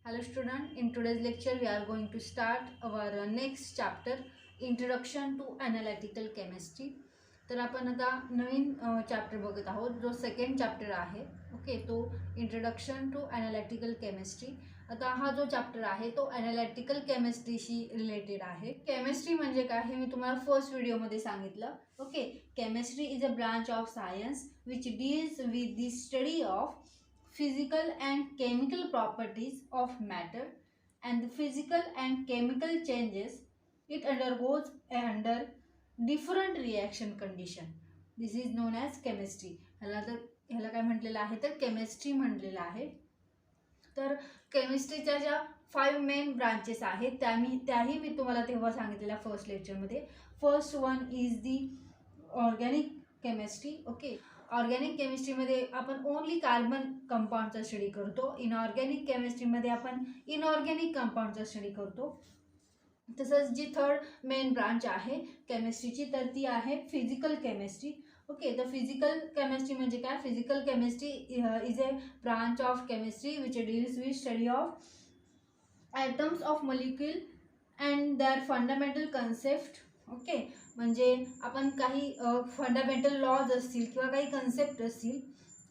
Hello student, in today's lecture we are going to start our next chapter, Introduction to Analytical Chemistry. तर आपण आता नवीन chapter बघत आहोत जो सेकंड चॅप्टर आहे. ओके, तो इंट्रोडक्शन टू ॲनालिटिकल केमिस्ट्री. आता हा जो चॅप्टर आहे तो ॲनालिटिकल केमिस्ट्रीशी रिलेटेड आहे. केमिस्ट्री म्हणजे काय हे मी तुम्हाला फर्स्ट व्हिडिओमध्ये सांगितलं. Okay, chemistry is a branch of science which deals with the study of physical and chemical properties of matter and the physical and chemical changes it undergoes under different reaction condition. This is known as chemistry. ह्याला काय म्हटलेलं आहे तर chemistry म्हटलेलं आहे. तर केमिस्ट्रीच्या ज्या 5 main branches आहेत त्याही मी तुम्हाला तेव्हा सांगितलेल्या फर्स्ट लेक्चरमध्ये. First one is the organic chemistry. Okay, organic केमिस्ट्रीमध्ये आपण ओनली कार्बन कंपाऊंडचा स्टडी करतो. इनऑर्गॅनिक केमिस्ट्रीमध्ये आपण इनऑर्गॅनिक कंपाऊंडचा स्टडी करतो. तसंच जी थर्ड मेन ब्रांच आहे केमिस्ट्रीची तर ती आहे फिजिकल केमिस्ट्री. ओके, तर फिजिकल केमिस्ट्री म्हणजे काय? Physical chemistry is a branch of chemistry which deals with study of atoms of molecule and their fundamental concept. Okay, म्हणजे आपण काही फंडामेंटल लॉज असतील किंवा काही कन्सेप्ट असतील,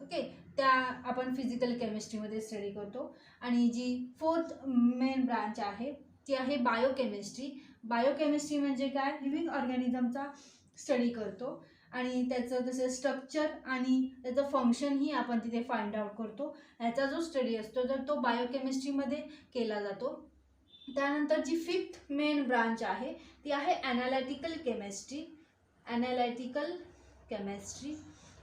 ओके, त्या आपण फिजिकल केमिस्ट्रीमध्ये स्टडी करतो. आणि जी फोर्थ मेन ब्रांच आहे ती आहे बायोकेमिस्ट्री. बायोकेमिस्ट्री म्हणजे काय? लिव्हिंग ऑर्गॅनिझमचा स्टडी करतो आणि त्याचं तसं स्ट्रक्चर आणि त्याचं फंक्शनही आपण तिथे फाइंड आउट करतो. ह्याचा जो स्टडी असतो तर तो बायोकेमिस्ट्रीमध्ये केला जातो. त्यानंतर जी फिफ्थ मेन ब्रांच आहे ती आहे ॲनालिटिकल केमिस्ट्री. Analytical chemistry.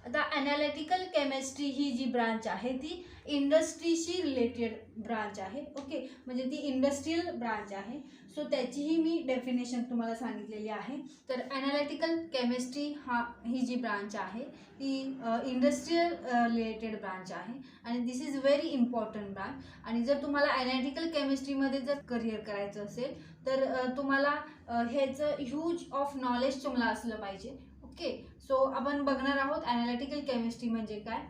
आता ॲनालिटिकल केमिस्ट्री ही जी ब्रांच आहे ती इंडस्ट्रीशी रिलेटेड ब्रांच आहे. ओके, म्हणजे ती इंडस्ट्रियल ब्रांच आहे. सो त्याचीही मी डेफिनेशन तुम्हाला सांगितलेली आहे. तर ॲनालिटिकल केमिस्ट्री ही जी ब्रांच आहे ही इंडस्ट्रियल रिलेटेड ब्रांच आहे आणि दिस इज व्हेरी इम्पॉर्टंट ब्रांच. आणि जर तुम्हाला ॲनालिटिकल केमिस्ट्रीमध्ये जर करिअर करायचं असेल तर तुम्हाला ह्याचं ह्यूज ऑफ नॉलेज तुम्हाला असलं पाहिजे. ओके, सो आपण बघणार आहोत ॲनालिटिकल केमिस्ट्री म्हणजे काय,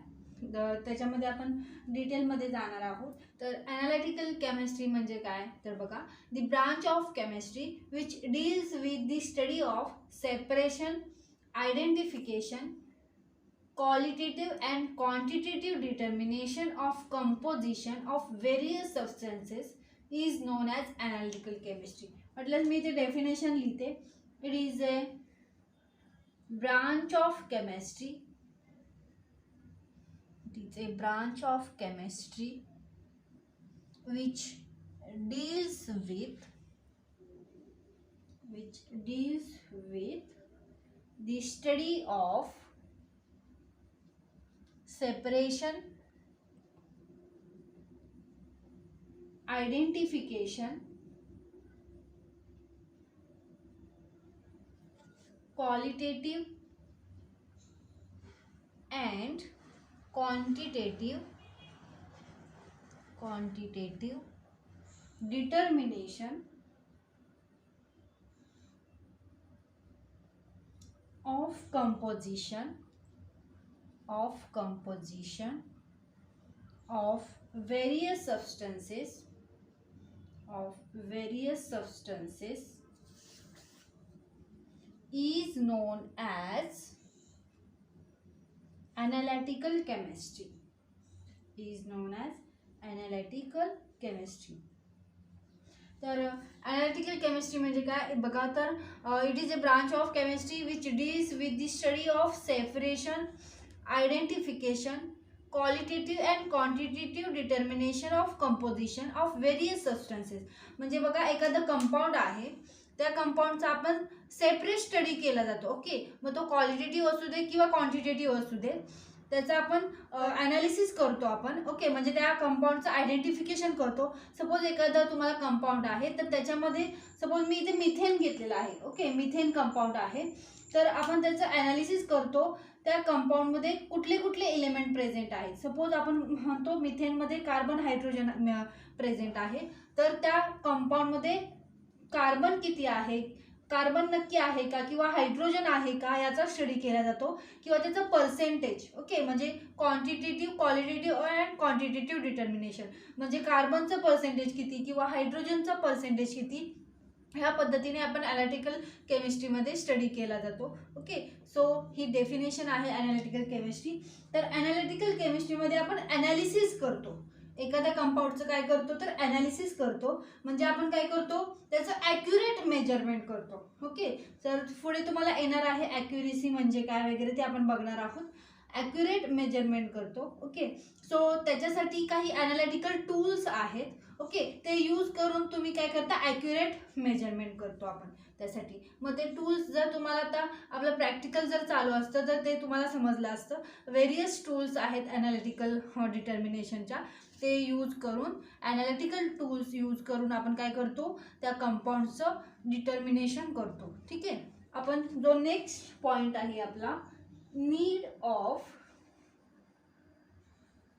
त्याच्यामध्ये आपण डिटेलमध्ये जाणार आहोत. तर ॲनालिटिकल केमिस्ट्री म्हणजे काय तर बघा, the branch of chemistry which deals with the study of separation, identification, qualitative and quantitative determination of composition of various substances is known as analytical chemistry. मतलब मी ते डेफिनेशन लिहिते. It is a branch of chemistry. It is a branch of chemistry which deals with the study of separation, identification, qualitative and quantitative determination of composition of various substances is known as analytical chemistry. तर analytical chemistry म्हणजे काय बघा, तर it is a branch of chemistry which deals with the study of separation, identification, qualitative and quantitative determination of composition of various substances. म्हणजे बघा, एखादं compound आहे त्या कंपाऊंडचा आपण सेपरेट स्टडी केला जातो. ओके, मग तो क्वालिटेटिव्ह असू दे किंवा क्वांटिटेटिव्ह असू दे त्याचा आपण ॲनालिसिस करतो आपण. ओके, म्हणजे त्या कंपाऊंडचं आयडेंटिफिकेशन करतो. सपोज एखादं तुम्हाला कंपाऊंड आहे तर त्याच्यामध्ये सपोज मी इथे मिथेन घेतलेलं आहे. ओके, मिथेन कंपाऊंड आहे तर आपण त्याचं ॲनालिसिस करतो त्या कंपाऊंडमध्ये कुठले कुठले एलिमेंट प्रेझेंट आहेत. सपोज आपण म्हणतो मिथेनमध्ये कार्बन हायड्रोजन प्रेझेंट आहे तर त्या कंपाऊंडमध्ये कार्बन किती आहे, कार्बन नक्की आहे का किंवा हायड्रोजन आहे का याचा स्टडी केला जातो, किंवा त्याचं पर्सेंटेज. ओके, म्हणजे quantitative, qualitative and quantitative determination, म्हणजे कार्बनचं पर्सेंटेज किती किंवा हायड्रोजनचं पर्सेंटेज किती, ह्या पद्धतीने आपण ॲनालिटिकल केमिस्ट्रीमध्ये स्टडी केला जातो. ओके, सो ही डेफिनेशन आहे ॲनालिटिकल केमिस्ट्री. तर ॲनालिटिकल केमिस्ट्रीमध्ये आपण ॲनालिसिस करतो, एखाद्या कंपाऊंडचं काय करतो तर ॲनालिसिस करतो, म्हणजे आपण काय करतो त्याचं ॲक्युरेट मेजरमेंट करतो. ओके, तर पुढे तुम्हाला येणार आहे ॲक्युरेसी म्हणजे काय वगैरे, ते आपण बघणार आहोत. ॲक्युरेट मेजरमेंट करतो. ओके, सो त्याच्यासाठी काही ॲनालिटिकल टूल्स आहेत. ओके, ते यूज करून तुम्ही काय करता, ॲक्युरेट मेजरमेंट करतो आपण त्यासाठी. मग ते टूल्स जर तुम्हाला आता आपलं प्रॅक्टिकल जर चालू असतं तर ते तुम्हाला समजलं असतं. व्हेरियस टूल्स आहेत ॲनालिटिकल डिटर्मिनेशनच्या, ते यूज करून, ॲनालिटिकल टूल्स यूज करून आपण काय करतो, त्या कंपाऊंडचं डिटर्मिनेशन करतो. ठीक आहे, आपण जो नेक्स्ट पॉईंट आहे आपला, need of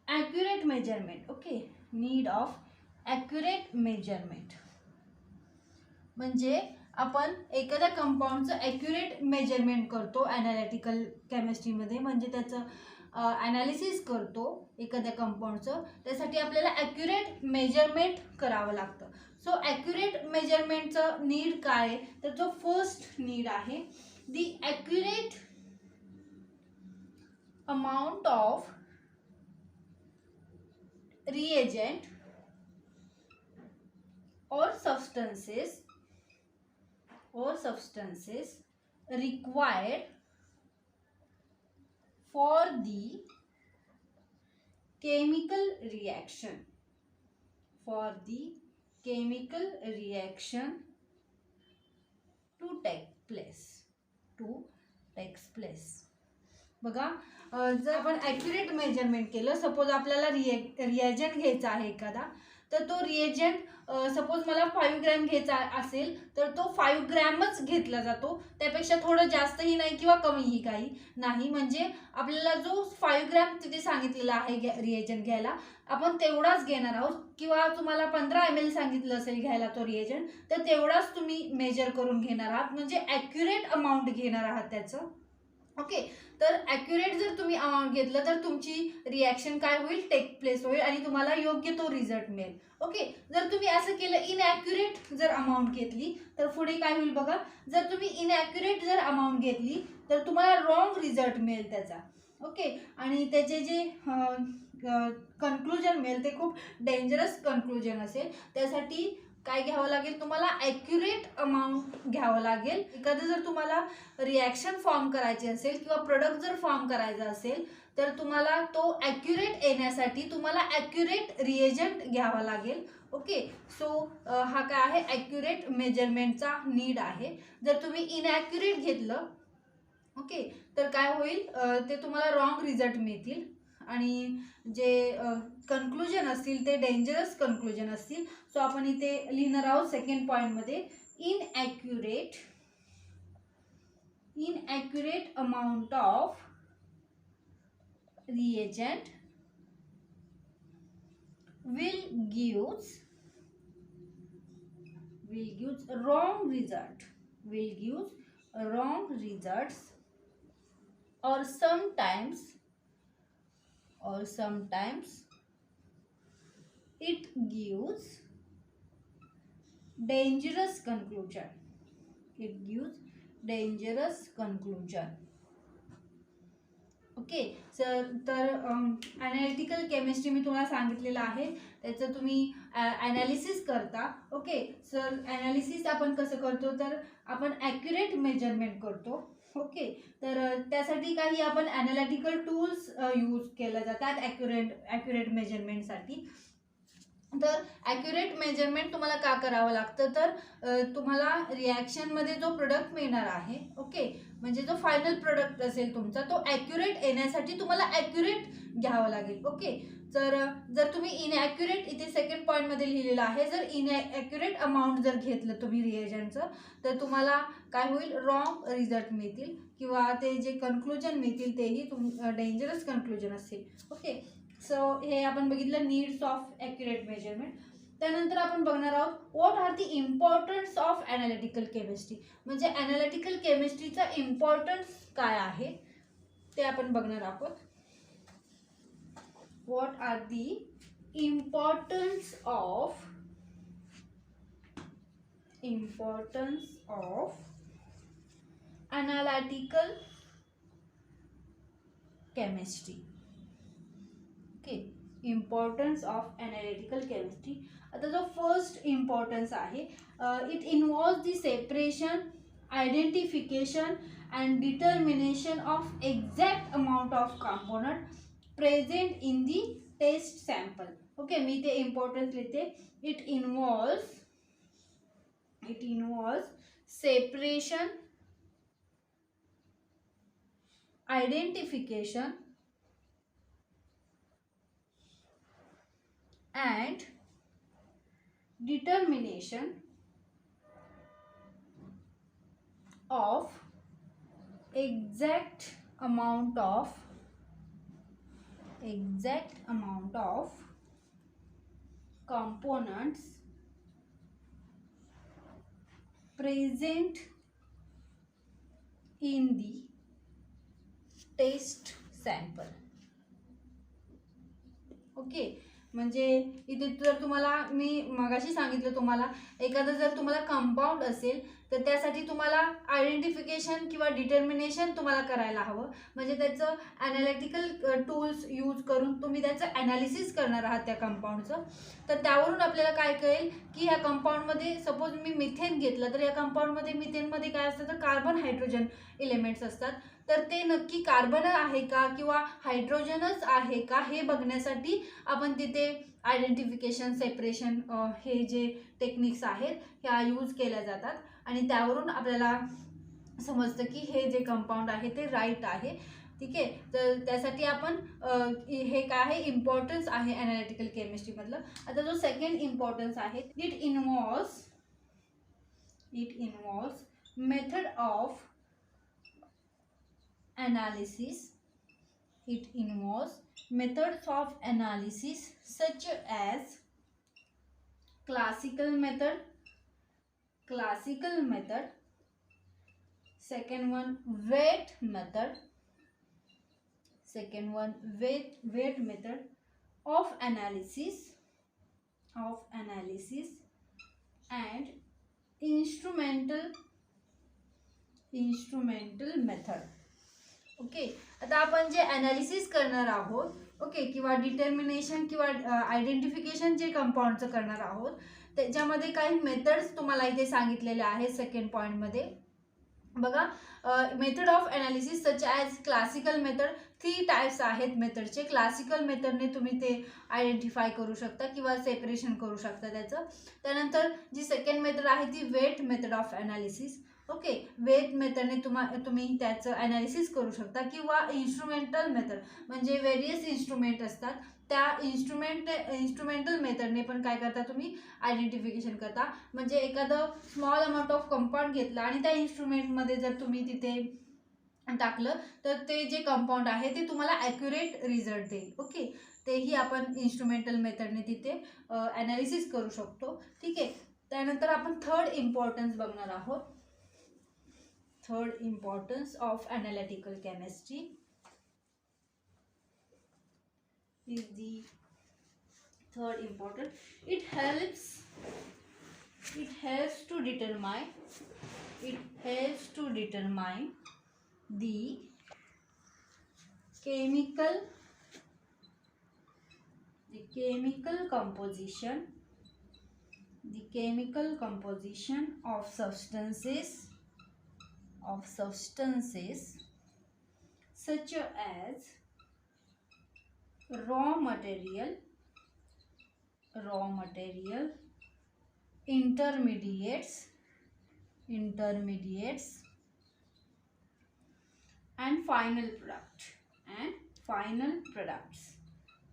accurate measurement. Okay, need of accurate measurement म्हणजे आपण एखाद्या कंपाऊंडचं ॲक्युरेट मेजरमेंट करतो ॲनालिटिकल केमिस्ट्रीमध्ये, म्हणजे त्याचं ॲनालिसिस करतो एखाद्या कंपाऊंडचं. त्यासाठी आपल्याला ॲक्युरेट मेजरमेंट करावं लागतं. सो ॲक्युरेट मेजरमेंटचं नीड काय आहे, तर जो फर्स्ट नीड आहे, the accurate amount of reagent or substances required for the chemical reaction to take place. बघा, जर आपण ॲक्युरेट मेजरमेंट केलं, सपोज आपल्याला रिएजंट घ्यायचा आहे एखादा, तर तो रिएजंट सपोज मला 5 ग्रॅम घ्यायचा असेल तर तो 5 ग्रॅमच घेतला जातो, त्यापेक्षा थोडं जास्तही नाही किंवा कमीही काही नाही. म्हणजे आपल्याला जो 5 ग्रॅम तिथे सांगितलेला आहे रिएजंट घ्यायला, आपण तेवढाच घेणार आहोत. किंवा तुम्हाला 15 ml सांगितलं असेल घ्यायला तो रिएजंट, तर तेवढाच तुम्ही मेजर करून घेणार आहात, म्हणजे ॲक्युरेट अमाऊंट घेणार आहात त्याचं. ओके, तर ॲक्युरेट जर तुम्ही अमाऊंट घेतलं तर तुमची रिॲक्शन काय होईल, टेक प्लेस होईल आणि तुम्हाला योग्य तो रिझल्ट मिळेल. ओके, जर तुम्ही असं केलं, इनॲक्युरेट जर अमाऊंट घेतली तर पुढे काय होईल बघा, जर तुम्ही इनॲक्युरेट जर अमाऊंट घेतली तर तुम्हाला रॉंग रिझल्ट मिळेल त्याचा. ओके, आणि त्याचे जे कन्क्लुजन मिळेल ते खूप डेंजरस कन्क्लुजन असेल. त्यासाठी काय घ्यावं लागेल, तुम्हाला ॲक्युरेट अमाऊंट घ्यावं लागेल. एखादं जर तुम्हाला रिॲक्शन फॉर्म करायची असेल किंवा प्रोडक्ट जर फॉर्म करायचा असेल तर तुम्हाला तो ॲक्युरेट येण्यासाठी तुम्हाला ॲक्युरेट रिएजंट घ्यावा लागेल. ओके, सो हा काय आहे, ॲक्युरेट मेजरमेंटचा नीड आहे. जर तुम्ही इनॲक्युरेट घेतलं, ओके, तर काय होईल, ते तुम्हाला रॉंग रिझल्ट मिळतील आणि जे कन्क्लुजन असतील ते डेंजरस कन्क्लुजन असतील. सो आपण इथे लिहिणार आहोत सेकंड पॉईंटमध्ये, inaccurate amount of reagent will gives wrong results or sometimes it gives dangerous conclusion. Okay, तर ॲनालिटिकल केमिस्ट्री मी तुम्हाला सांगितलेलं आहे, त्याचं तुम्ही ॲनालिसिस करता. ओके, सर ॲनालिसिस आपण कसं करतो, तर आपण ॲक्युरेट मेजरमेंट करतो. ओके, तर त्यासाठी काही आपण ॲनालिटिकल टूल्स यूज केल्या जातात ॲक्युरेट मेजरमेंटसाठी. तर ॲक्युरेट मेजरमेंट तुम्हाला का करावं लागतं, तर तुम्हाला रिॲक्शनमध्ये जो प्रोडक्ट मिळणार आहे, ओके, म्हणजे जो फायनल प्रोडक्ट असेल तुमचा, तो ॲक्युरेट येण्यासाठी तुम्हाला ॲक्युरेट घ्यावं लागेल. ओके, तर जर तुम्ही इनॲक्युरेट, इथे सेकंड पॉईंटमध्ये लिहिलेलं आहे, जर इनॲक्युरेट अमाऊंट जर घेतलं तुम्ही रिएजंटचं तर तुम्हाला काय होईल, रॉंग रिझल्ट मिळतील किंवा ते जे कन्क्लुजन मिळतील तेही डेंजरस कन्क्लुजन असतील. ओके, सो हे आपण बघितलं नीड्स ऑफ ॲक्युरेट मेजरमेंट. त्यानंतर आपण बघणार आहोत what are the importance of analytical chemistry, म्हणजे ॲनालिटिकल केमिस्ट्रीचा इम्पॉर्टन्स काय आहे ते आपण बघणार आहोत. What are the importance of analytical chemistry. Okay, importance of analytical chemistry. आता जो फर्स्ट इम्पॉर्टन्स आहे, it involves the separation, identification and determination of exact amount of component present in the test sample. Okay, मी ते importance लिहिते. It involves separation, identification and determination of exact amount of components present in the test sample. Okay, म्हणजे इथे जर तुम्हाला मी मगाशी सांगितलं तुम्हाला एखादं जर तुम्हाला कंपाऊंड असेल तर त्यासाठी तुम्हाला आयडेंटिफिकेशन किंवा डिटर्मिनेशन तुम्हाला करायला हवं, म्हणजे त्याचं ॲनालिटिकल टूल्स यूज करून तुम्ही त्याचं ॲनालिसिस करणार आहात त्या कंपाऊंडचं. तर त्यावरून आपल्याला काय कळेल की ह्या कंपाऊंडमध्ये सपोज मी मिथेन घेतलं तर या कंपाऊंडमध्ये मिथेनमध्ये काय असतं तर कार्बन हायड्रोजन इलेमेंट्स असतात. तर ते नक्की कार्बन आहे का किंवा हायड्रोजनच आहे का हे बघण्यासाठी आपण तिथे आयडेंटिफिकेशन, सेपरेशन हे जे टेक्निक्स आहेत ह्या यूज केल्या जातात आणि त्यावरून आपल्याला समजतं की हे जे कंपाऊंड आहे ते राईट आहे. ठीक आहे, तर त्यासाठी आपण हे काय आहे इम्पॉर्टन्स आहे ॲनालिटिकल केमिस्ट्रीमधलं. आता जो सेकंड इम्पॉर्टन्स आहे, it involves method of analysis. It involves methods of analysis such as classical method, second one weight method, weight method of analysis and instrumental method. Okay, आता आपण जे ॲनालिसिस करणार आहोत, okay, किंवा determination किंवा identification जे कंपाऊंडचं करणार आहोत त्याच्यामध्ये काही मेथड्स तुम्हाला इथे सांगितलेले आहेत. सेकंड पॉईंटमध्ये बघा, method of analysis such as classical method. 3 types आहेत मेथडचे. क्लासिकल मेथडने तुम्ही ते आयडेंटिफाय करू शकता किंवा सेपरेशन करू शकता त्याचं. त्यानंतर जी सेकंड मेथड आहे ती wet method of analysis. Okay, wet मेथडने तुम्ही त्याचं ॲनालिसिस करू शकता किंवा इन्स्ट्रुमेंटल मेथड म्हणजे व्हेरियस इन्स्ट्रुमेंट असतात त्या इन्स्ट्रुमेंटल मेथडने पण काय करता तुम्ही आयडेंटिफिकेशन करता. म्हणजे एखादं स्मॉल अमाऊंट ऑफ कंपाऊंड घेतलं आणि त्या इन्स्ट्रुमेंटमध्ये जर तुम्ही तिथे टाकलं तर ते जे कंपाऊंड आहे ते तुम्हाला ॲक्युरेट रिझल्ट देईल. ओके, तेही आपण इन्स्ट्रुमेंटल मेथडने तिथे ॲनालिसिस करू शकतो. ठीक आहे, त्यानंतर आपण थर्ड इम्पॉर्टन्स बघणार आहोत. Third importance of analytical chemistry is the third important. It helps to determine the chemical composition of substances such as raw material, intermediates and final products.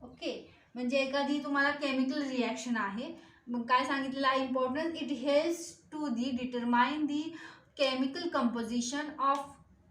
Okay, म्हणजे एखादी तुम्हाला केमिकल रिॲक्शन आहे, मग काय सांगितलेलं आहे importance, it helps to determine the chemical composition of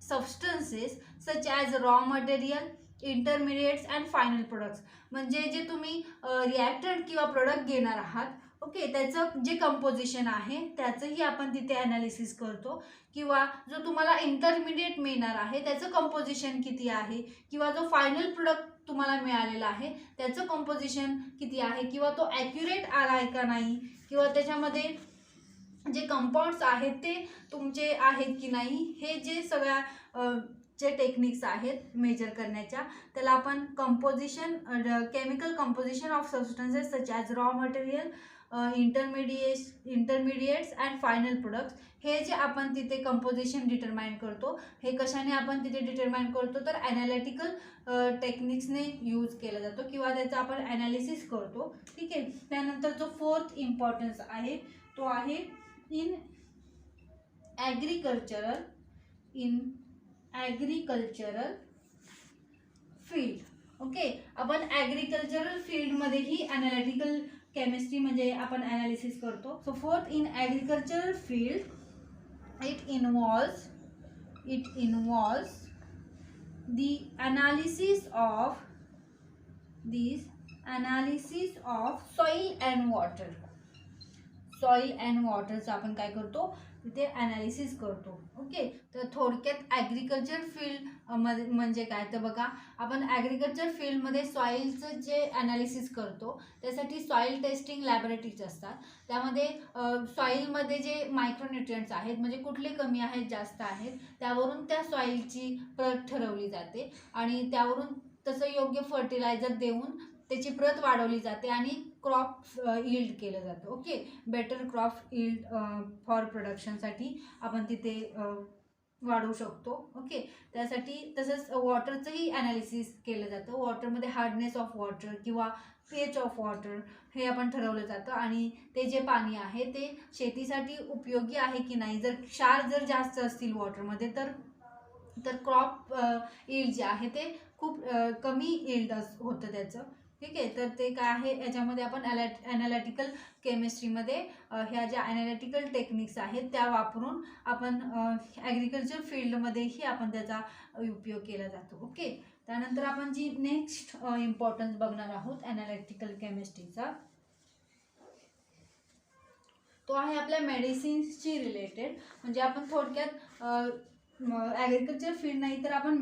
substances such as raw material, intermediates and final products. म्हणजे जे तुम्ही रिॲक्टंट किंवा प्रोडक्ट घेणार आहात ओके, त्याचं जे कंपोजिशन आहे त्याचंही आपण तिथे ॲनालिसिस करतो, किंवा जो तुम्हाला इंटरमिडिएट मिळणार आहे त्याचं कंपोजिशन किती आहे, किंवा जो फायनल प्रोडक्ट तुम्हाला मिळालेला आहे त्याचं कंपोजिशन किती आहे, किंवा तो ॲक्युरेट आला आहे का नाही, किंवा त्याच्यामध्ये जे कंपाऊंड्स आहेत ते तुमचे आहेत की नाही, हे जे सगळ्या जे टेक्निक्स आहेत मेजर करण्याच्या, त्याला आपण composition, chemical composition of substances such as raw material, इंटरमिडिएट्स and final products, हे जे आपण तिथे कंपोजिशन डिटरमाइन करतो, हे कशाने आपण तिथे डिटरमाइन करतो तर ॲनालिटिकल टेक्निक्सने यूज केला जातो, किंवा त्याचं आपण ॲनालिसिस करतो. ठीक आहे. त्यानंतर जो फोर्थ इम्पॉर्टन्स आहे तो आहे इन ॲग्रिकल्चरल फील्ड. ओके, आपण ॲग्रिकल्चरल फील्डमध्येही ॲनालिटिकल केमिस्ट्री म्हणजे आपण ॲनालिसिस करतो. So fourth, in agricultural field it involves the analysis of soil and water. Soil and वॉटरचं आपण काय करतो तिथे ॲनालिसिस करतो. ओके, तर थोडक्यात ॲग्रिकल्चर फील्ड म्हणजे काय तर बघा, आपण ॲग्रिकल्चर फील्डमध्ये सॉइलचं जे ॲनालिसिस करतो त्यासाठी सॉइल टेस्टिंग लॅबोरेटरीज असतात. त्यामध्ये सॉइलमध्ये जे मायक्रोन्युट्रियंट्स आहेत म्हणजे कुठले कमी आहेत जास्त आहेत त्यावरून त्या सॉइलची प्रत ठरवली जाते, आणि त्यावरून तसं योग्य फर्टिलायझर देऊन त्याची प्रत वाढवली जाते आणि क्रॉप यील्ड केलं जातं. Okay, better crop yield for प्रोडक्शनसाठी आपण तिथे वाढवू शकतो. ओके, त्यासाठी तसंच वॉटरचंही ॲनालिसिस केलं जातं. वॉटरमध्ये हार्डनेस ऑफ वॉटर किंवा pH ऑफ वॉटर हे आपण ठरवलं जातं, आणि ते जे पाणी आहे ते शेतीसाठी उपयोगी आहे की नाही. जर क्षार जर जास्त असतील वॉटरमध्ये तर क्रॉप यील्ड जे आहे ते खूप कमी यील्ड होतं त्याचं. ठीक आहे, तर ते काय आहे याच्यामध्ये आपण ॲनालिटिकल केमिस्ट्रीमध्ये ह्या ज्या ॲनालिटिकल टेक्निक्स आहेत त्या वापरून आपण ॲग्रिकल्चर फील्डमध्येही आपण त्याचा उपयोग केला जातो. ओके, त्यानंतर आपण जी नेक्स्ट इम्पॉर्टन्स बघणार आहोत ॲनालिटिकल केमिस्ट्रीचा तो आहे आपल्या मेडिसिन्सची रिलेटेड. म्हणजे आपण थोडक्यात ॲग्रिकल्चर फील्ड नाही तर आपण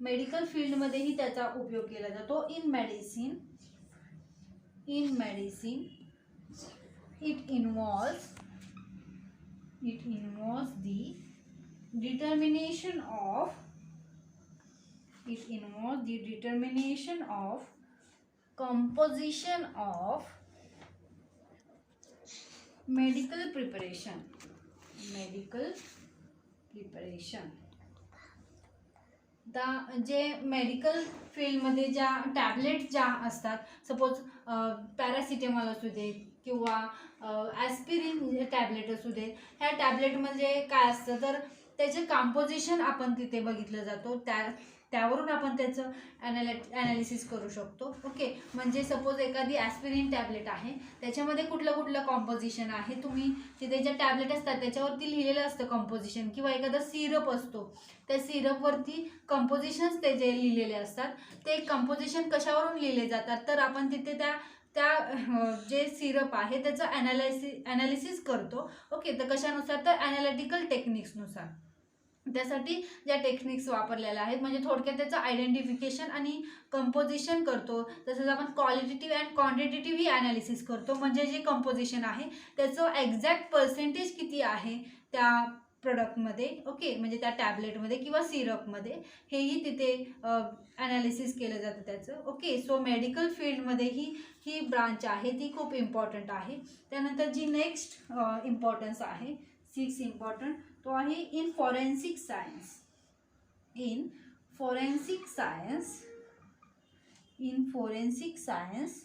मेडिकल फील्डमध्येही त्याचा उपयोग केला जातो. In medicine it involves the determination of composition of medical preparation. जे मेडिकल फील्डमध्ये ज्या टॅबलेट ज्या असतात, सपोज पॅरासिटेमॉल असू दे किंवा ॲस्पिरिन टॅबलेट असू दे, ह्या टॅबलेटमध्ये काय असतं तर त्याचे कंपोजिशन आपण तिथे बघितलं जातो, त्यावरून आपण त्याचं ॲनालिसिस करू शकतो. ओके, म्हणजे सपोज एखादी ॲस्पिरिन टॅबलेट आहे त्याच्यामध्ये कुठलं कॉम्पोजिशन आहे, तुम्ही तिथे ज्या टॅबलेट असतात त्याच्यावरती लिहिलेलं असतं कॉम्पोजिशन, किंवा एखादा सिरप असतो त्या सिरपवरती कंपोजिशन्स ते जे लिहिलेले असतात ते कंपोजिशन कशावरून लिहिले जातात तर आपण तिथे त्या जे सिरप आहे त्याचं ॲनालिसिस करतो. ओके, तर कशानुसार तर ॲनालिटिकल टेक्निक्सनुसार. त्यासाठी ज्या टेक्निक्स वापरलेल्या आहेत म्हणजे थोडक्यात त्याचं आयडेंटिफिकेशन आणि कंपोजिशन करतो. तसंच आपण क्वालिटेटिव्ह अँड क्वांटिटेटिव्हही ॲनालिसिस करतो, म्हणजे जे कंपोजिशन आहे त्याचं एक्झॅक्ट पर्सेंटेज किती आहे त्या प्रोडक्टमध्ये. ओके, म्हणजे त्या टॅबलेटमध्ये किंवा सिरपमध्ये, हेही तिथे ॲनालिसिस केलं जातं त्याचं. ओके, सो मेडिकल फील्डमध्येही ही ब्रांच आहे ती खूप इम्पॉर्टंट आहे. त्यानंतर जी नेक्स्ट इम्पॉर्टन्स आहे 6 इम्पॉर्टंट तो आहे in forensic science. In forensic science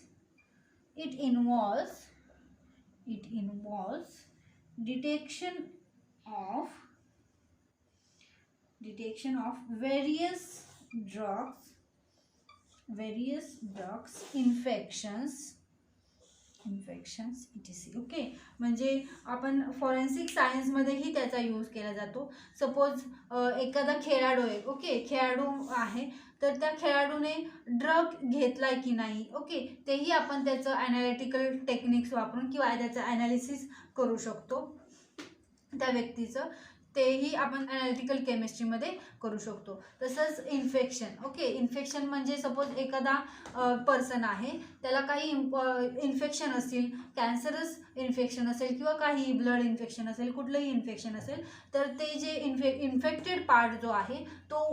it involves detection of various drugs, infections infections etc. Okay, म्हणजे आपण फॉरेन्सिक सायन्समध्येही त्याचा यूज केला जातो. सपोज एखादा खेळाडू आहे, ओके, खेळाडू आहे, तर त्या खेळाडूने ड्रग घेतलाय की नाही, ओके, तेही आपण त्याचं ॲनालिटिकल टेक्निक्स वापरून किंवा त्याचं ॲनालिसिस करू शकतो त्या व्यक्तीचं. तेही आपण ॲनालिटिकल केमिस्ट्रीमध्ये करू शकतो. तसंच इन्फेक्शन, ओके, इन्फेक्शन म्हणजे सपोज एखादा पर्सन आहे, त्याला काही इन्फेक्शन असेल, कॅन्सरस इन्फेक्शन असेल किंवा काही ब्लड इन्फेक्शन असेल, कुठलंही इन्फेक्शन असेल, तर ते जे इन्फेक्टेड पार्ट जो आहे तो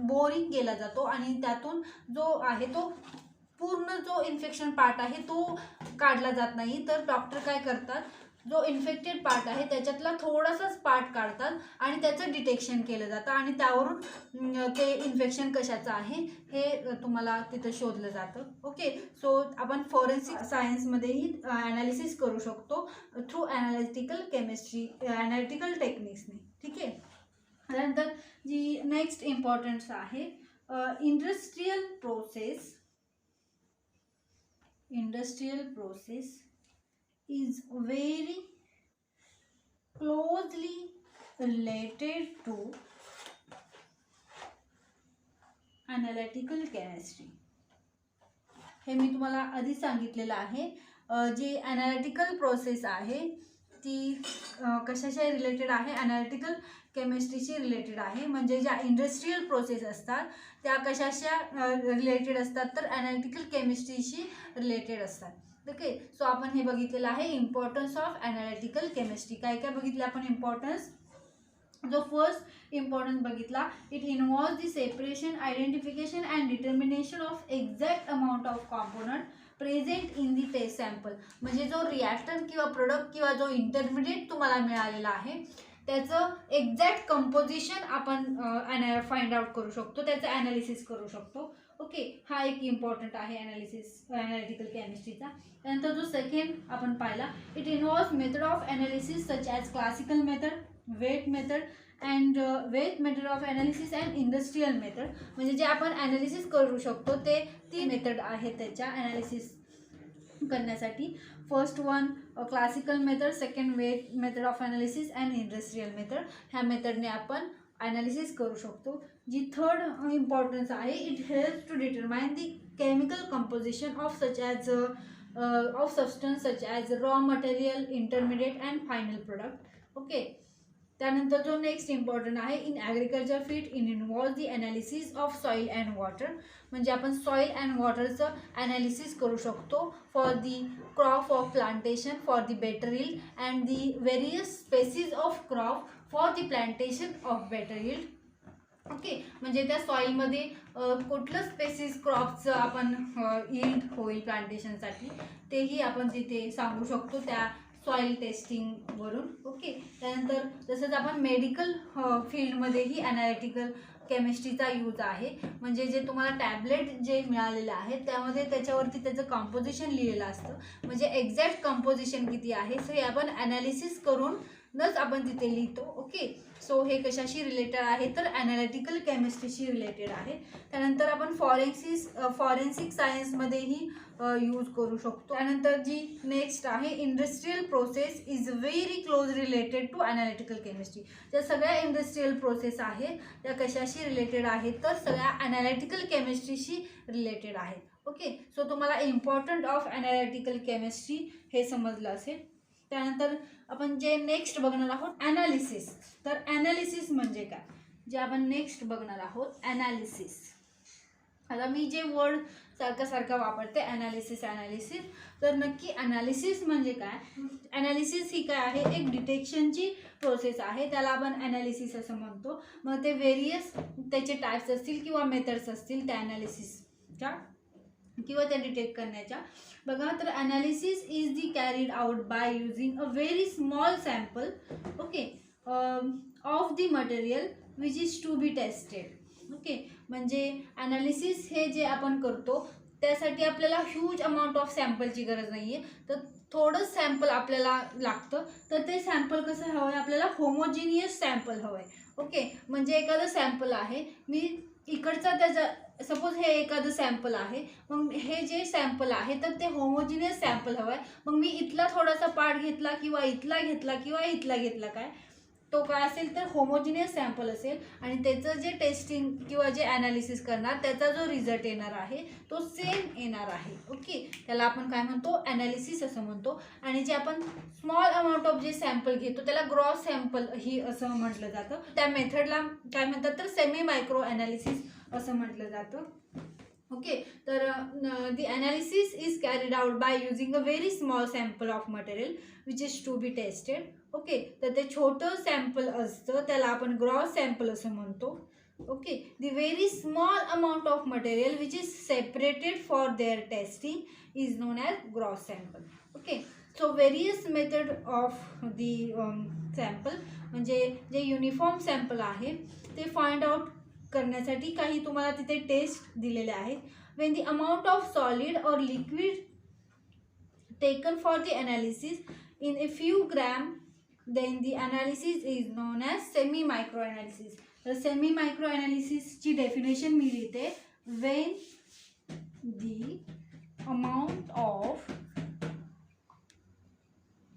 बोरिंग केला जातो आणि त्यातून जो आहे तो पूर्ण जो इन्फेक्शन पार्ट आहे तो काढला जात नाही. तर डॉक्टर काय करतात, जो इन्फेक्टेड पार्ट आहे त्याच्यातला थोडासाच पार्ट काढतात आणि त्याचं डिटेक्शन केलं जातं आणि त्यावरून ते इन्फेक्शन कशाचं आहे हे तुम्हाला तिथं शोधलं जातं. ओके, सो आपण फॉरेन्सिक सायन्समध्येही ॲनालिसिस करू शकतो थ्रू ॲनालिटिकल केमिस्ट्री, ॲनालिटिकल टेक्निक्सने. ठीक आहे. त्यानंतर जी नेक्स्ट इम्पॉर्टन्स आहे industrial process is very closely related to analytical chemistry. हे मी तुम्हाला आधी सांगितलेलं आहे. जी ॲनालिटिकल प्रोसेस आहे ती कशाशी रिलेटेड आहे, ॲनालिटिकल केमिस्ट्रीशी रिलेटेड आहे. म्हणजे ज्या इंडस्ट्रियल प्रोसेस असतात त्या कशाशा रिलेटेड असतात, तर ॲनालिटिकल केमिस्ट्रीशी रिलेटेड असतात. ओके, सो आपण हे बघितलेलं आहे इम्पॉर्टन्स ऑफ ॲनालिटिकल केमिस्ट्री. काय काय बघितलं आपण इम्पॉर्टन्स. जो फर्स्ट इम्पॉर्टन्स बघितला, it involves the separation, identification and determination of exact amount of component present in the test sample. म्हणजे जो रिॲक्टंट किंवा प्रोडक्ट किंवा जो इंटरमिडिएट तुम्हाला मिळालेला आहे त्याचं एक्झॅक्ट कंपोजिशन आपण फाइंड आउट करू शकतो, त्याचं ॲनालिसिस करू शकतो. ओके, हा एक इम्पॉर्टंट आहे ॲनालिटिकल केमिस्ट्रीचा. त्यानंतर जो सेकंड आपण पाहिला, it involves method of analysis such as classical method, weight method of analysis and industrial method. म्हणजे जे आपण ॲनालिसिस करू शकतो ते 3 मेथड आहेत त्याच्या ॲनालिसिस करण्यासाठी. First one classical method, second wet method of analysis and industrial method. ह्या मेथडने आपण ॲनालिसिस करू शकतो. जी थर्ड इम्पॉर्टन्स आहे, it helps to determine the chemical composition of substance such as raw material, intermediate and final product. Okay, त्यानंतर जो next important आहे, in agriculture field in involves the analysis of soil and water. म्हणजे आपण soil and वॉटरचं analysis करू शकतो for the crop of plantation, for the better yield and the various species of crop for the plantation of better yield. Okay, म्हणजे त्या सॉईलमध्ये कुठलं spaces क्रॉपचं आपण yield होईल प्लांटेशनसाठी तेही आपण तिथे सांगू शकतो त्या सॉईल टेस्टिंगवरून. ओके, त्यानंतर तसंच आपण मेडिकल फील्डमध्येही ॲनालिटिकल केमिस्ट्रीचा यूज आहे. म्हणजे जे तुम्हाला टॅबलेट जे मिळालेलं आहे त्यामध्ये त्याच्यावरती त्याचं कंपोजिशन लिहिलेलं असतं, म्हणजे एक्झॅक्ट कंपोजिशन किती आहे हे आपण ॲनालिसिस करूनच आपण तिथे लिहितो. ओके, सो हे कशाशी रिलेटेड आहे, तर ॲनालिटिकल केमिस्ट्रीशी रिलेटेड आहे. त्यानंतर आपण फॉरेन्सिक सायन्समध्येही यूज करू शकतो. त्यानंतर जी नेक्स्ट आहे, industrial process is very close related to analytical chemistry. ज्या सगळ्या इंडस्ट्रियल प्रोसेस आहेत त्या कशाशी रिलेटेड आहेत, तर सगळ्या ॲनालिटिकल केमिस्ट्रीशी रिलेटेड आहेत. ओके, सो तुम्हाला इम्पॉर्टंट ऑफ ॲनालिटिकल केमिस्ट्री हे समजलं असेल. त्यानंतर आपण जे नेक्स्ट बघणार आहोत ॲनालिसिस. तर ॲनालिसिस म्हणजे काय, जे आपण नेक्स्ट बघणार आहोत ॲनालिसिस. आता मी जे वर्ड सारखा वापरते ॲनालिसिस, तर नक्की ॲनालिसिस म्हणजे काय. ॲनालिसिस ही काय आहे, एक डिटेक्शनची प्रोसेस आहे, त्याला आपण ॲनालिसिस असं म्हणतो. मग ते व्हेरियस त्याचे टाईप्स असतील किंवा मेथड्स असतील त्या ॲनालिसिसच्या किंवा त्या डिटेक्ट करण्याच्या. बघा, तर analysis is the carried out by using a very small sample, okay, of the material which is to be tested. Okay, म्हणजे ॲनालिसिस हे जे आपण करतो त्यासाठी आपल्याला ह्यूज अमाऊंट ऑफ सॅम्पलची गरज नाही आहे, तर थोडंच सॅम्पल आपल्याला लागतं. तर ते सॅम्पल कसं हवं आहे आपल्याला, होमोजिनियस सॅम्पल हवं आहे. ओके, म्हणजे एखादं सॅम्पल आहे, मी इकडचा त्याचा सपोज हे एखादं सॅम्पल आहे, मग हे जे सॅम्पल आहे तर ते होमोजिनियस सॅम्पल हवं आहे. मग मी इथला थोडासा पार्ट घेतला किंवा इथला घेतला किंवा इथला घेतला, काय तो काय असेल तर होमोजिनियस सॅम्पल असेल आणि त्याचं जे टेस्टिंग किंवा जे ॲनालिसिस करणार त्याचा जो रिझल्ट येणार आहे तो सेम येणार आहे. ओके, त्याला आपण काय म्हणतो, ॲनालिसिस असं म्हणतो. आणि जे आपण स्मॉल अमाऊंट ऑफ जे सॅम्पल घेतो त्याला ग्रॉस सॅम्पल ही असं म्हटलं जातं. त्या मेथडला काय म्हणतात तर सेमी मायक्रो ॲनालिसिस असं म्हटलं जातं. ओके, तर the analysis is carried out by using a very small sample of material which is to be tested. Okay, तर ते छोटं सॅम्पल असतं त्याला आपण ग्रॉस सॅम्पल असं म्हणतो. Okay, the very small amount of material which is separated for their testing is known as gross sample. Okay, so various method of the sample म्हणजे जे युनिफॉर्म सॅम्पल आहे ते फाइंड आउट करण्यासाठी काही तुम्हाला तिथे टेस्ट दिलेले आहेत. when the amount of solid or liquid taken for the analysis in a few gram, then the analysis is known as semi micro analysis. तर सेमी मायक्रो analysis ची डेफिनेशन मी लिहिते.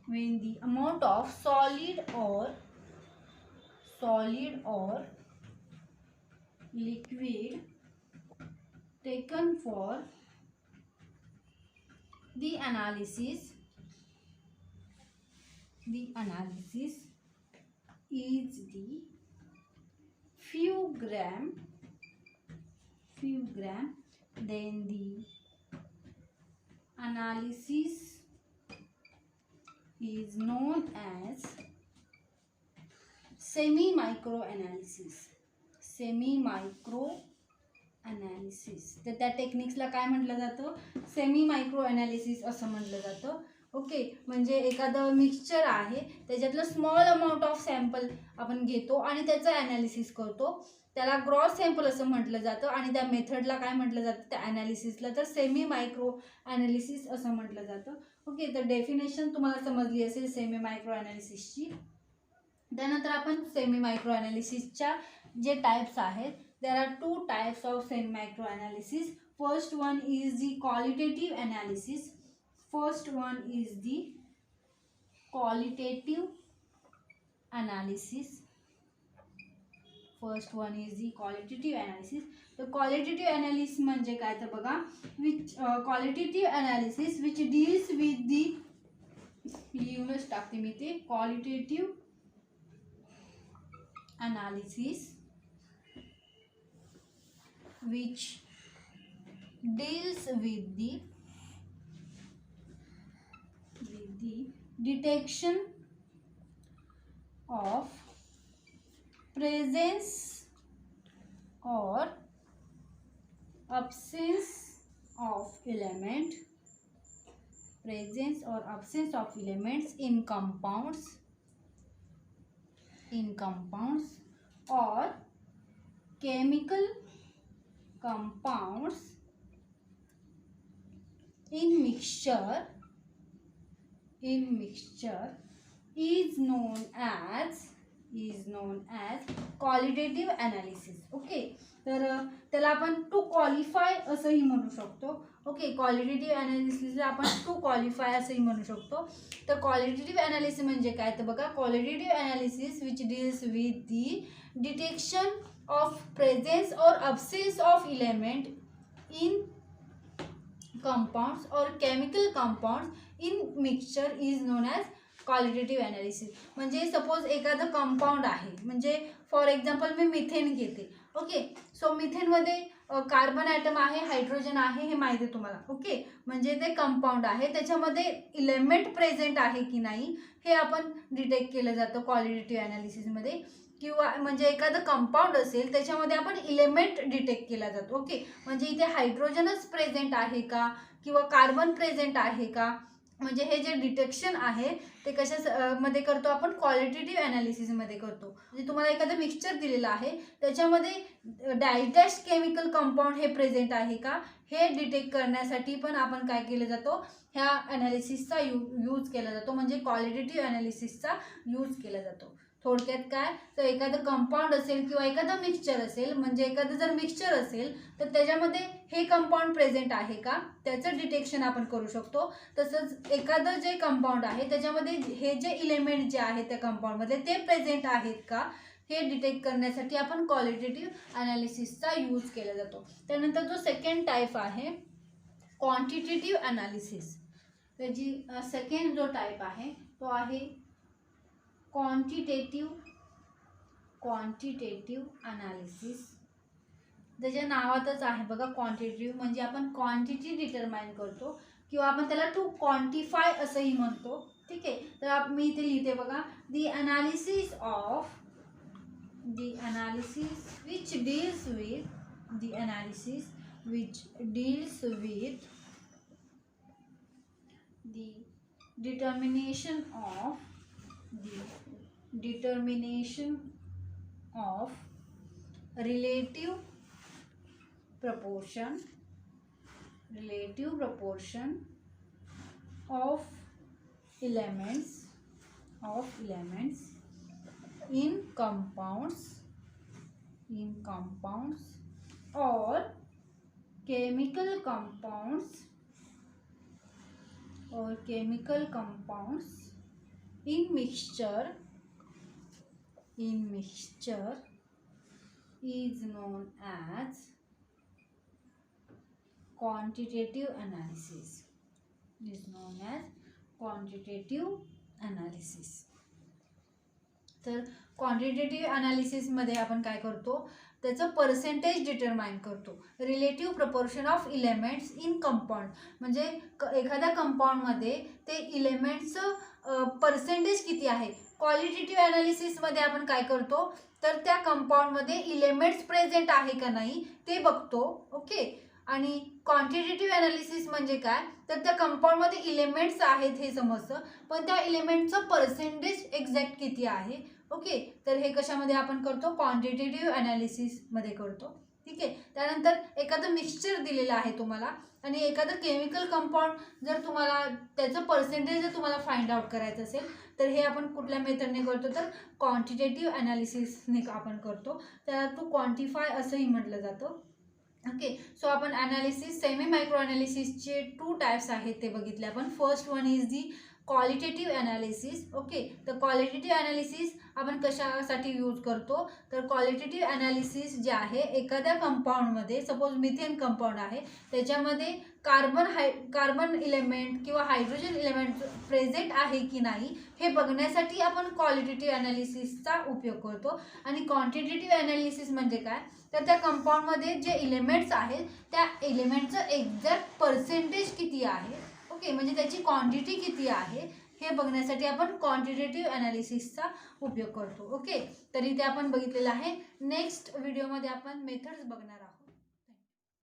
when the amount of solid or liquid taken for the analysis is the few gram, then the analysis is known as semi micro analysis. तर त्या टेक्निक्सला काय म्हटलं जातं, semi micro analysis असं म्हटलं जातं. ओके, म्हणजे एखादं मिक्सचर आहे त्याच्यातलं स्मॉल अमाऊंट ऑफ सॅम्पल आपण घेतो आणि त्याचं ॲनालिसिस करतो, त्याला ग्रॉस सॅम्पल असं म्हटलं जातं. आणि त्या मेथडला काय म्हटलं जातं त्या ॲनालिसिसला तर सेमी मायक्रो ॲनालिसिस असं म्हटलं जातं. ओके, तर डेफिनेशन तुम्हाला समजली असेल सेमी मायक्रो ॲनालिसिसची. त्यानंतर आपण सेमी मायक्रो ॲनालिसिसच्या जे टाइप्स आहेत, there are two types of semi micro analysis. First one is the qualitative analysis. The qualitative analysis म्हणजे काय तर बघा, qualitative analysis which deals with the लिहूनच टाकते मी ते, qualitative analysis which deals with the detection of presence or absence of elements in compounds or chemical compounds in mixture is known as qualitative analysis. Okay, तर त्याला आपण to qualify असंही म्हणू शकतो. Okay, qualitative ॲनालिसिसला आपण to qualify असंही म्हणू शकतो. तर क्वालिटेटिव्ह ॲनालिसिस म्हणजे काय तर बघा, qualitative analysis which deals with the detection of presence or absence of element in compounds or chemical compounds in mixture is known as qualitative analysis. म्हणजे सपोज एखादं कंपाऊंड आहे, म्हणजे फॉर एक्झाम्पल मी मिथेन घेते. Okay, so मिथेनमध्ये carbon item आहे, hydrogen आहे, हे माहिती आहे तुम्हाला. ओके, म्हणजे ते कंपाऊंड आहे, त्याच्यामध्ये इलेमेंट प्रेझेंट आहे की नाही हे आपण डिटेक्ट केलं जातं क्वालिटेटिव्ह ॲनालिसिसमध्ये. किंवा म्हणजे एखादं कंपाऊंड असेल त्याच्यामध्ये आपण इलेमेंट डिटेक्ट केला जातो. ओके, म्हणजे इथे हायड्रोजनच प्रेझेंट आहे का किंवा कार्बन प्रेझेंट आहे का, म्हणजे हे जे डिटेक्शन आहे ते कशा मध्ये करतो आपण, क्वालिटेटिव्ह ॲनालिसिसमध्ये करतो. म्हणजे तुम्हाला एखादं मिक्सचर दिलेलं आहे त्याच्यामध्ये डायटॅच केमिकल कंपाऊंड हे प्रेझेंट आहे का हे डिटेक्ट करण्यासाठी पण आपण काय केलं जातो, ह्या ॲनालिसिसचा यूज केला जातो, म्हणजे क्वालिटेटिव्ह ॲनालिसिसचा यूज केला जातो. थोडक्यात काय, तर एखादं कंपाऊंड असेल किंवा एखादं मिक्सचर असेल, म्हणजे एखादं जर मिक्सचर असेल तर त्याच्यामध्ये हे कंपाऊंड प्रेझेंट आहे का त्याचं डिटेक्शन आपण करू शकतो. तसंच एखादं जे कंपाऊंड आहे त्याच्यामध्ये हे जे इलेमेंट जे आहेत त्या कंपाऊंडमध्ये ते प्रेझेंट आहेत का हे डिटेक्ट करण्यासाठी आपण क्वालिटेटिव्ह अनालिसिसचा यूज केला जातो. त्यानंतर जो सेकंड टाईप आहे क्वांटिटेटिव्ह अनालिसिस. त्याची सेकंड जो टाईप आहे तो आहे क्वांटिटेटिव्ह अनालिसिस. त्याच्या नावातच आहे बघा, क्वांटिटेटिव्ह म्हणजे आपण क्वांटिटी डिटरमाइन करतो किंवा आपण त्याला टू क्वांटिफाय असंही म्हणतो. ठीक आहे, तर मी इथे लिहिते बघा, the analysis which deals with the determination of relative proportion of elements in compounds or chemical compounds in mixture is known as quantitative analysis. तर क्वांटिटेटिव्ह अनालिसिसमध्ये आपण काय करतो, त्याचं पर्सेंटेज डिटरमाइन करतो. Relative proportion of elements in compound, म्हणजे एखाद्या कंपाऊंडमध्ये ते इलेमेंट्सचं percentage किती आहे. क्वालिटेटिव्ह अनालिसिसमध्ये आपण काय करतो, तर त्या कंपाऊंडमध्ये इलेमेंट्स प्रेझेंट आहे का नाही ते बघतो. ओके, आणि क्वांटिटेटिव्ह अनालिसिस म्हणजे काय, तर त्या कंपाऊंडमध्ये इलेमेंट्स आहेत हे समजतं, पण त्या इलेमेंटचं पर्सेंटेज एक्झॅक्ट किती आहे. ओके, तर हे कशामध्ये आपण करतो, क्वांटिटेटिव्ह अनालिसिसमध्ये करतो. ठीक आहे, त्यानंतर एखादं मिक्सचर दिलेलं आहे तुम्हाला आणि एखादं केमिकल कंपाऊंड जर तुम्हाला त्याचं पर्सेंटेज जर तुम्हाला फाइंड आउट करायचं असेल तर हे आपण कुठल्या मेथडने करतो, तर क्वांटिटेटिव्ह अनालिसिसने आपण करतो. त्याला टू क्वांटिफाय असंही म्हटलं जातं. ओके, सो आपण अनालिसिस, सेमी मायक्रो अनालिसिसचे 2 टाइप्स आहेत ते बघितले आपण. First one is the qualitative analysis. Okay, तर क्वालिटेटिव्ह अनालिसिस आपण कशासाठी यूज करतो, तर क्वालिटेटिव्ह अनालिसिस जे आहे एखाद्या कंपाऊंडमध्ये, सपोज मिथेन कंपाऊंड आहे त्याच्यामध्ये कार्बन इलेमेंट किंवा हायड्रोजन इलेमेंट प्रेझेंट आहे की नाही हे बघण्यासाठी आपण क्वालिटेटिव्ह अनालिसिसचा उपयोग करतो. आणि क्वांटिटेटिव्ह अनालिसिस म्हणजे काय, तर त्या कंपाऊंडमध्ये जे इलेमेंट्स आहेत त्या इलेमेंटचं एक्झॅक्ट पर्सेंटेज किती आहे. ओके, म्हणजे त्याची क्वांटिटी किती आहे हे बघण्यासाठी आपण क्वांटिटेटिव्ह अनालिसिसचा उपयोग करतो. ओके, तरी ते आपण बघितलेलं आहे. नेक्स्ट व्हिडिओमध्ये आपण मेथड्स बघणार आहोत.